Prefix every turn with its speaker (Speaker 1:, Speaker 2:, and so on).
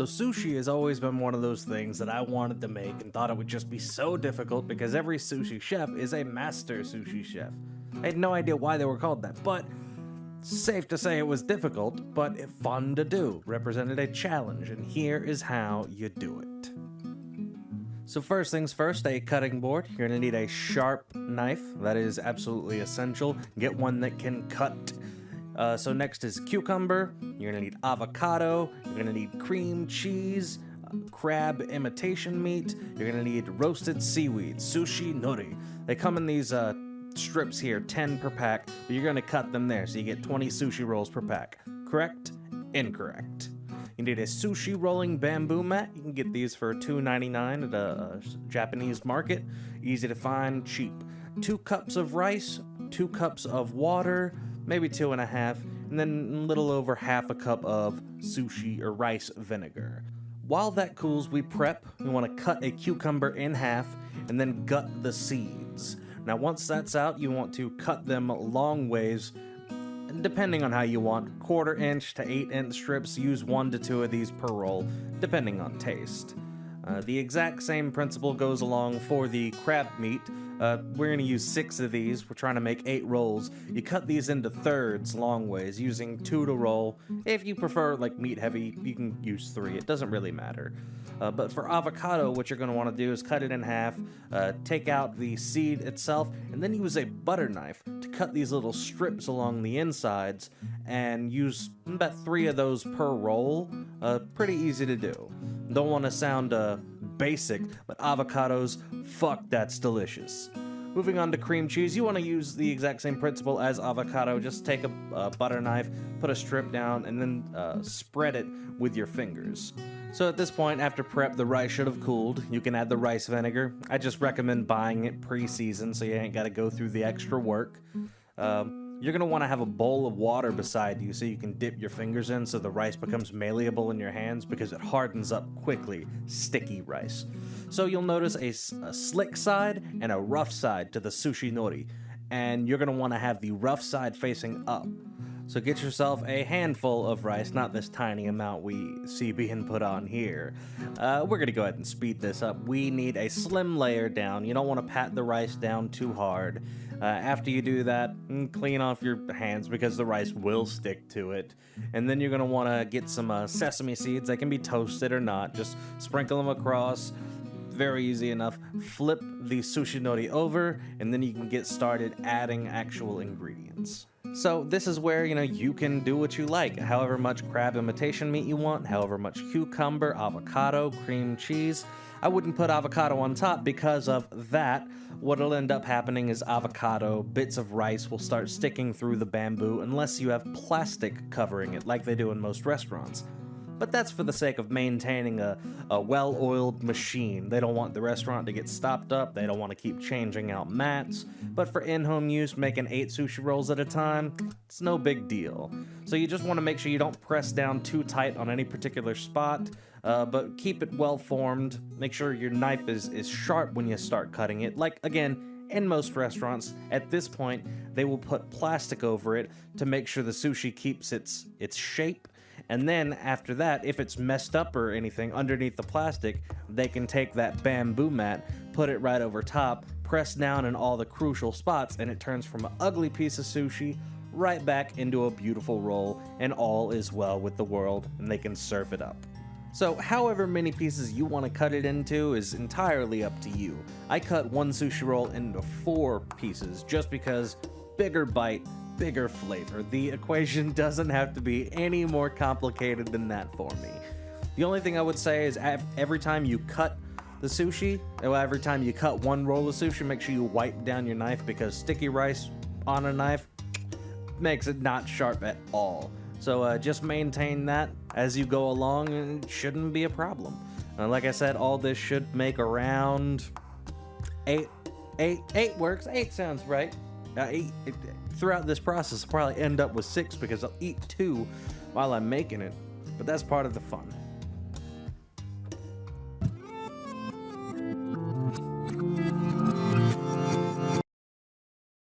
Speaker 1: So sushi has always been one of those things that I wanted to make and thought it would just be so difficult because every sushi chef is a master sushi chef. I had no idea why they were called that, but safe to say it was difficult, but fun to do, represented a challenge, and here is how you do it. So first things first, a cutting board. You're going to need a sharp knife. That is absolutely essential. Get one that can cut. So next is cucumber. You're going to need avocado. You're going to need cream cheese, crab imitation meat. You're going to need roasted seaweed, sushi nori. They come in these strips here, 10 per pack, but you're going to cut them there, so you get 20 sushi rolls per pack. Correct? Incorrect. You need a sushi rolling bamboo mat. You can get these for $2.99 at a Japanese market. Easy to find, cheap. 2 cups of rice, 2 cups of water, maybe 2.5, and then a little over half a cup of sushi or rice vinegar. While that cools, we prep. We want to cut a cucumber in half and then gut the seeds. Now once that's out, you want to cut them long ways, depending on how you want, 1/4 inch to 8 inch strips. Use 1 to 2 of these per roll, depending on taste. The exact same principle goes along for the crab meat. We're going to use 6 of these. We're trying to make 8 rolls. You cut these into thirds long ways, using 2 to roll. If you prefer like meat heavy, you can use 3. It doesn't really matter. But for avocado, what you're going to want to do is cut it in half, take out the seed itself, and then use a butter knife to cut these little strips along the insides, and use about 3 of those per roll. Pretty easy to do. Don't want to sound basic, but avocados, fuck, that's delicious. Moving on to cream cheese, you want to use the exact same principle as avocado. Just take a butter knife, put a strip down, and then spread it with your fingers. So at this point, after prep, the rice should have cooled. You can add the rice vinegar. I just recommend buying it pre-seasoned so you ain't got to go through the extra work. You're going to want to have a bowl of water beside you so you can dip your fingers in so the rice becomes malleable in your hands because it hardens up quickly, sticky rice. So you'll notice a slick side and a rough side to the sushi nori, and you're going to want to have the rough side facing up. So get yourself a handful of rice, not this tiny amount we see being put on here. We're going to go ahead and speed this up. We need a slim layer down. You don't want to pat the rice down too hard. After you do that, clean off your hands because the rice will stick to it. And then you're going to want to get some sesame seeds. They can be toasted or not. Just sprinkle them across. Very easy enough. Flip the sushi nori over, and then you can get started adding actual ingredients. So this is where, you can do what you like. However much crab imitation meat you want, however much cucumber, avocado, cream cheese. I wouldn't put avocado on top because of that. What'll end up happening is avocado, bits of rice will start sticking through the bamboo unless you have plastic covering it like they do in most restaurants. But that's for the sake of maintaining a well-oiled machine. They don't want the restaurant to get stopped up. They don't want to keep changing out mats. But for in-home use, making 8 sushi rolls at a time, it's no big deal. So you just want to make sure you don't press down too tight on any particular spot, but keep it well-formed. Make sure your knife is sharp when you start cutting it. Like, again, in most restaurants, at this point, they will put plastic over it to make sure the sushi keeps its shape. And then after that, if it's messed up or anything underneath the plastic, they can take that bamboo mat, put it right over top, press down in all the crucial spots, and it turns from an ugly piece of sushi right back into a beautiful roll, and all is well with the world, and they can serve it up. So however many pieces you want to cut it into is entirely up to you. I cut one sushi roll into 4 pieces just because bigger bite, bigger flavor. The equation doesn't have to be any more complicated than that for me. The only thing I would say is every time you cut the sushi, or every time you cut one roll of sushi, make sure you wipe down your knife because sticky rice on a knife makes it not sharp at all. So just maintain that as you go along and it shouldn't be a problem. Like I said, all this should make around 8 works. 8 sounds right. Throughout this process, I'll probably end up with 6 because I'll eat 2 while I'm making it, but that's part of the fun.